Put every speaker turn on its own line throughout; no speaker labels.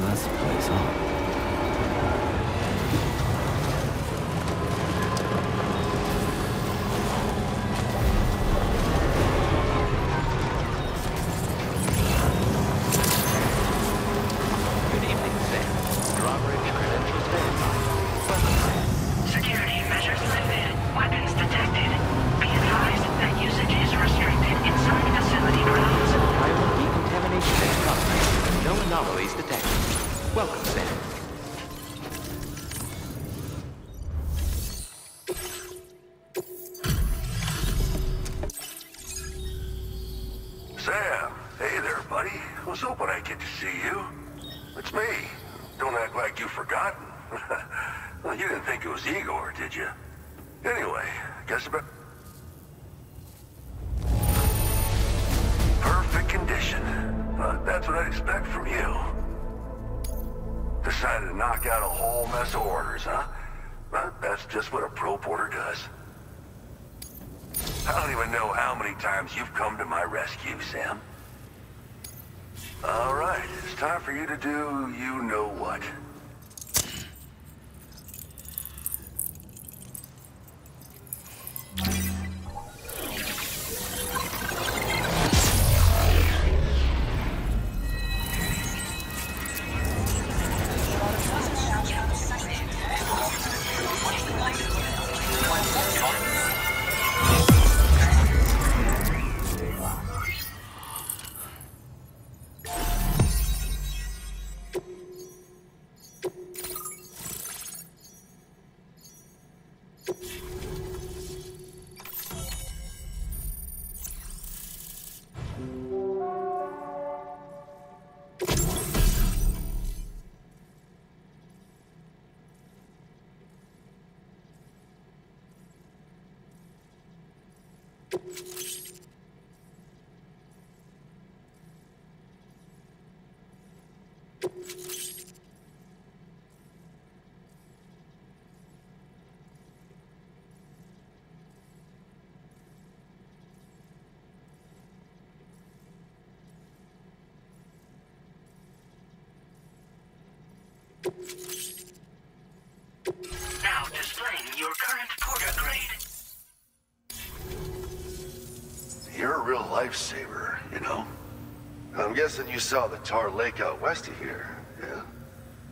That's the place, huh?
Good evening, Sam. Drawbridge credentials verified. Welcome, Sam.
Security measures lifted. Weapons detected. Be advised that usage is restricted inside facility grounds.
Primal decontamination in progress. No anomalies detected. Welcome, Sam.
Sam, hey there, buddy. I was hoping I'd get to see you. It's me. Don't act like you've forgotten. Well, you didn't think it was Igor, did you? Anyway, guess about... Perfect condition. That's what I'd expect from you. Decided to knock out a whole mess of orders, huh? Well, that's just what a pro porter does. I don't even know how many times you've come to my rescue, Sam. All right, it's time for you to do you-know-what.
Now displaying your current porter grade.
You're a real lifesaver, you know? I'm guessing you saw the Tar Lake out west of here, yeah?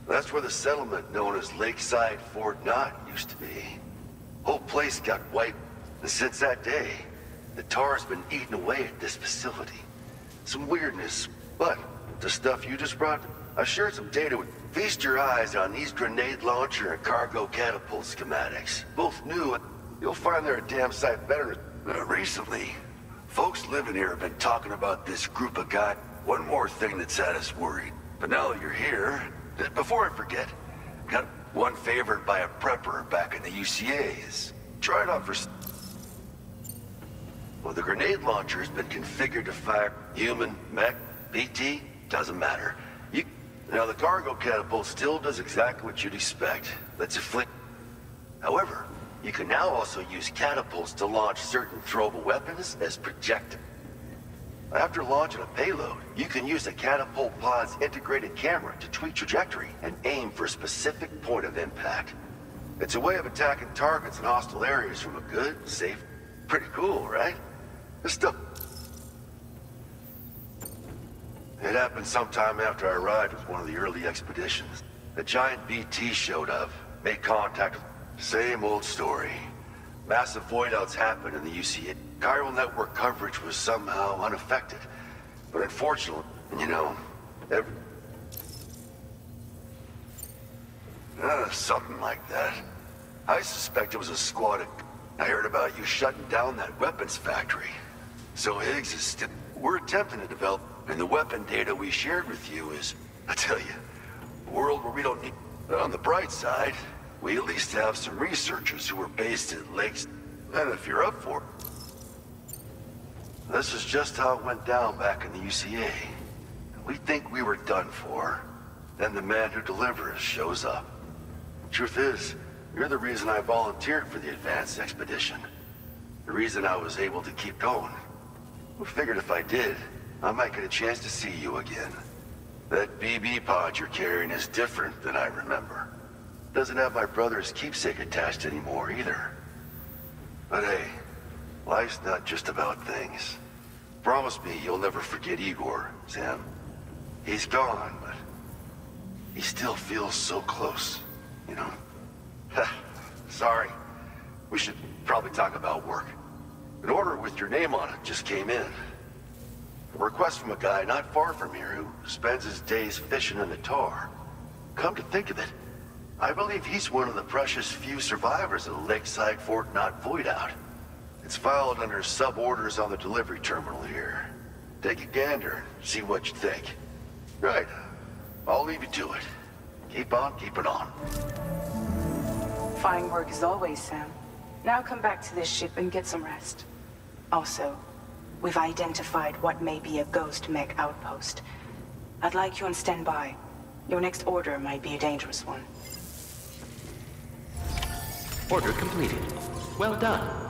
That's where the settlement known as Lakeside Fort Knott used to be. Whole place got wiped, and since that day, the Tar's been eating away at this facility. Some weirdness, but the stuff you just brought, I shared some data with... Feast your eyes on these grenade launcher and cargo catapult schematics. Both new, and you'll find they're a damn sight better. Recently, folks living here have been talking about this group of guys. One more thing that's had us worried. But now that you're here, before I forget, got one favored by a prepper back in the UCAs. Try it out for... Well, the grenade launcher has been configured to fire human, mech, PT, doesn't matter. Now, the cargo catapult still does exactly what you'd expect. Lets it flick. However, you can now also use catapults to launch certain throwable weapons as projectiles. After launching a payload, you can use a catapult pod's integrated camera to tweak trajectory and aim for a specific point of impact. It's a way of attacking targets in hostile areas from a good, safe... Pretty cool, right? This stuff... It happened sometime after I arrived with one of the early expeditions. A giant BT showed up, made contact with... Same old story. Massive voidouts happened in the UCA. Chiral network coverage was somehow unaffected. But unfortunately, you know, something like that. I suspect it was a squad of... I heard about you shutting down that weapons factory. So Higgs is still... We're attempting to develop... And the weapon data we shared with you is, I tell you, a world where we don't need... On the bright side, we at least have some researchers who are based at Lakes... And if you're up for it... This is just how it went down back in the UCA. We think we were done for. Then the man who delivers shows up. Truth is, you're the reason I volunteered for the advanced expedition. The reason I was able to keep going. I figured if I did, I might get a chance to see you again. That BB pod you're carrying is different than I remember. Doesn't have my brother's keepsake attached anymore either. But hey, life's not just about things. Promise me you'll never forget Igor, Sam. He's gone, but he still feels so close, you know? Sorry. We should probably talk about work. An order with your name on it just came in. A request from a guy not far from here who spends his days fishing in the tar. Come to think of it, I believe he's one of the precious few survivors of the Lakeside Fort Knot Void Out. It's filed under sub-orders on the delivery terminal here. Take a gander and see what you think. Right. I'll leave you to it. Keep on keeping on.
Fine work as always, Sam. Now come back to this ship and get some rest. Also, we've identified what may be a ghost mech outpost. I'd like you on standby. Your next order might be a dangerous one.
Order completed. Well done.